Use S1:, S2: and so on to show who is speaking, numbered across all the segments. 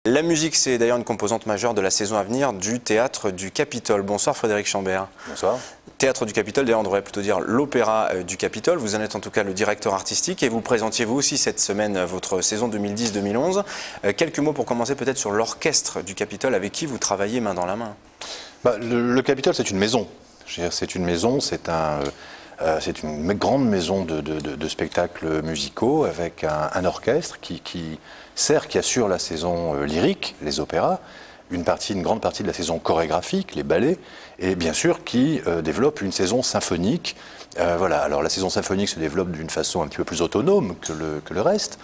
S1: La musique, c'est d'ailleurs une composante majeure de la saison à venir du Théâtre du Capitole. Bonsoir Frédéric Chambert.
S2: Bonsoir.
S1: Théâtre du Capitole, d'ailleurs on devrait plutôt dire l'Opéra du Capitole. Vous en êtes en tout cas le directeur artistique et vous présentiez vous aussi cette semaine votre saison 2010-2011. Quelques mots pour commencer peut-être sur l'orchestre du Capitole avec qui vous travaillez main dans la main.
S2: Le Capitole, c'est une maison. C'est une maison, c'est une grande maison de spectacles musicaux avec un orchestre qui assure la saison lyrique, les opéras, une grande partie de la saison chorégraphique, les ballets, et bien sûr qui développe une saison symphonique. Voilà. Alors la saison symphonique se développe d'une façon un petit peu plus autonome que le reste,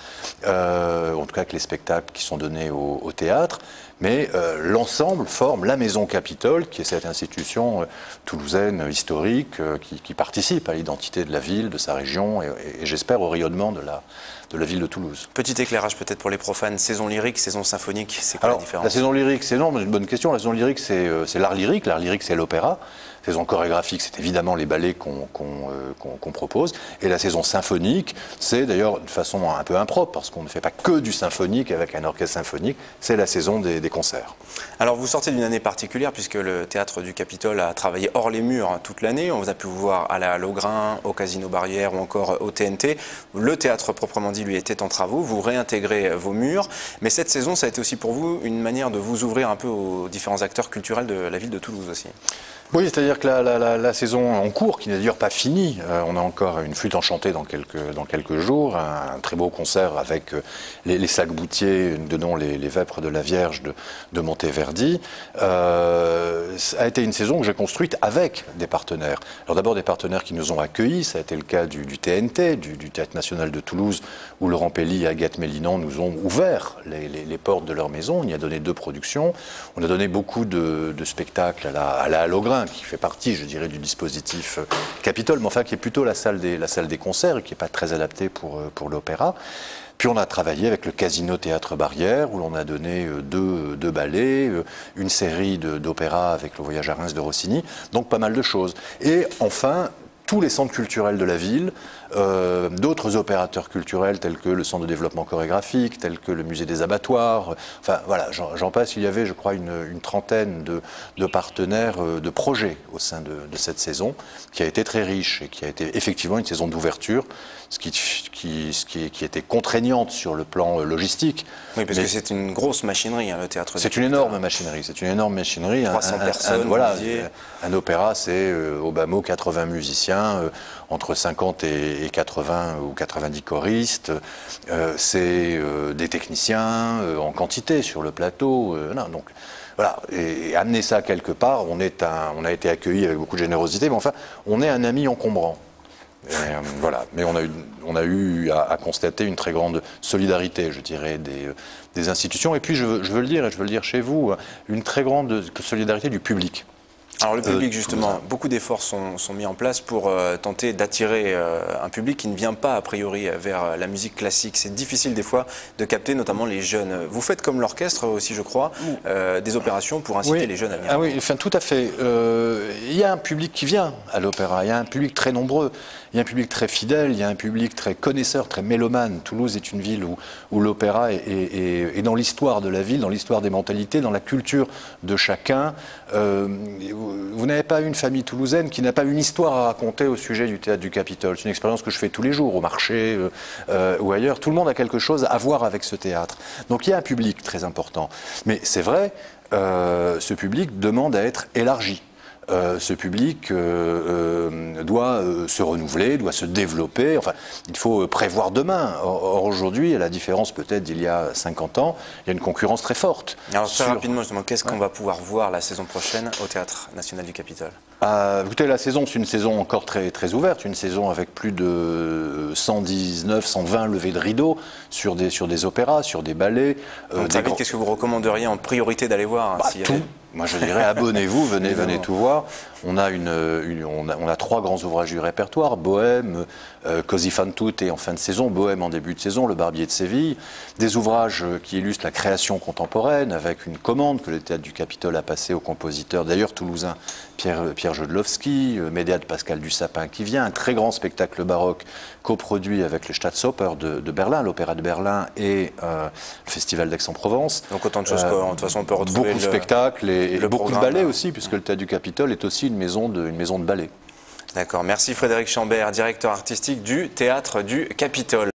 S2: en tout cas que les spectacles qui sont donnés au théâtre, mais l'ensemble forme la Maison Capitole, qui est cette institution toulousaine historique qui participe à l'identité de la ville, de sa région, et j'espère au rayonnement de la ville de Toulouse.
S1: Petit éclairage peut-être pour les profanes, saison lyrique, saison symphonique, c'est quoi la différence?
S2: La saison lyrique, c'est une bonne question. La saison lyrique, c'est l'art lyrique c'est l'opéra. La saison chorégraphique, c'est évidemment les ballets qu'on propose. Et la saison symphonique, c'est d'ailleurs de façon un peu impropre, parce qu'on ne fait pas que du symphonique avec un orchestre symphonique, c'est la saison des concerts.
S1: Alors vous sortez d'une année particulière, puisque le Théâtre du Capitole a travaillé hors les murs toute l'année. On vous a pu vous voir à la Logrin, au Casino Barrière ou encore au TNT. Le théâtre proprement dit, lui, était en travaux. Vous réintégrez vos murs. Mais cette saison, ça a été aussi pour vous une manière de vous ouvrir un peu aux différents acteurs culturels de la ville de Toulouse aussi.
S2: Oui, c'est-à-dire que la saison en cours, qui n'est d'ailleurs pas finie, on a encore une flûte enchantée dans quelques jours, un très beau concert avec les Sac-Boutier, donnant les Vêpres de la Vierge de Monteverdi, a été une saison que j'ai construite avec des partenaires. Alors d'abord des partenaires qui nous ont accueillis, ça a été le cas du TNT, du Théâtre National de Toulouse, où Laurent Pelly et Agathe Mélinan nous ont ouvert les portes de leur maison. On y a donné 2 productions, on a donné beaucoup de spectacles à la Logrin, qui fait partie, je dirais, du dispositif Capitole, mais enfin qui est plutôt la salle des concerts et qui n'est pas très adaptée pour l'opéra. Puis on a travaillé avec le Casino Théâtre Barrière, où l'on a donné deux ballets, une série d'opéras avec le Voyage à Reims de Rossini, donc pas mal de choses. Et enfin, tous les centres culturels de la ville, d'autres opérateurs culturels tels que le Centre de développement chorégraphique, tels que le Musée des abattoirs, enfin voilà, j'en passe, il y avait je crois une trentaine de partenaires, de projets au sein de cette saison, qui a été très riche et qui a été effectivement une saison d'ouverture, ce qui était contraignante sur le plan logistique.
S1: Oui, parce que c'est une grosse machinerie, hein, le théâtre.
S2: C'est une énorme machinerie, c'est une énorme machinerie.
S1: 300 personnes,
S2: voilà, un opéra, c'est au bas mot 80 musiciens, entre 50 et 80 ou 90 choristes, c'est des techniciens en quantité sur le plateau. Donc voilà, et amener ça quelque part, on a été accueillis avec beaucoup de générosité, mais enfin, on est un ami encombrant. Voilà, mais on a eu à constater une très grande solidarité, je dirais, des institutions. Et puis, je veux le dire, et je veux le dire chez vous, une très grande solidarité du public.
S1: Alors le public, justement, beaucoup d'efforts sont mis en place pour tenter d'attirer un public qui ne vient pas a priori vers la musique classique. C'est difficile des fois de capter notamment les jeunes. Vous faites comme l'orchestre aussi, je crois, des opérations pour inciter les jeunes à venir.
S2: Ah oui, enfin, tout à fait. Il y a un public qui vient à l'opéra, il y a un public très nombreux, il y a un public très fidèle, il y a un public très connaisseur, très mélomane. Toulouse est une ville où l'opéra est dans l'histoire de la ville, dans l'histoire des mentalités, dans la culture de chacun. Vous n'avez pas une famille toulousaine qui n'a pas une histoire à raconter au sujet du Théâtre du Capitole. C'est une expérience que je fais tous les jours, au marché ou ailleurs. Tout le monde a quelque chose à voir avec ce théâtre. Donc il y a un public très important. Mais c'est vrai, ce public demande à être élargi. Ce public doit se renouveler, doit se développer. Enfin, il faut prévoir demain. Or aujourd'hui, à la différence peut-être d'il y a 50 ans, il y a une concurrence très forte.
S1: Alors très rapidement, justement, qu'est-ce qu'on va pouvoir voir la saison prochaine au Théâtre National du Capitole?
S2: Écoutez, la saison, c'est une saison encore très, très ouverte, une saison avec plus de 119, 120 levées de rideaux sur des opéras, sur des ballets.
S1: Qu'est-ce que vous recommanderiez en priorité d'aller voir?
S2: Tout. Moi, je dirais, abonnez-vous, venez tout voir. On a 3 grands ouvrages du répertoire, Bohème, Così fan tutte en fin de saison, Bohème en début de saison, Le Barbier de Séville. Des ouvrages qui illustrent la création contemporaine, avec une commande que le Théâtre du Capitole a passée au compositeur, d'ailleurs toulousain, Pierre Jodlowski, Médéa de Pascal Dussapin qui vient, un très grand spectacle baroque coproduit avec le Staatsoper de Berlin, l'Opéra de Berlin et le Festival d'Aix-en-Provence.
S1: Donc autant de choses que de toute façon on peut retrouver.
S2: Beaucoup de spectacles et beaucoup de
S1: programme,
S2: ballets aussi, puisque le Théâtre du Capitole est aussi une maison de ballet.
S1: D'accord, merci Frédéric Chambert, directeur artistique du Théâtre du Capitole.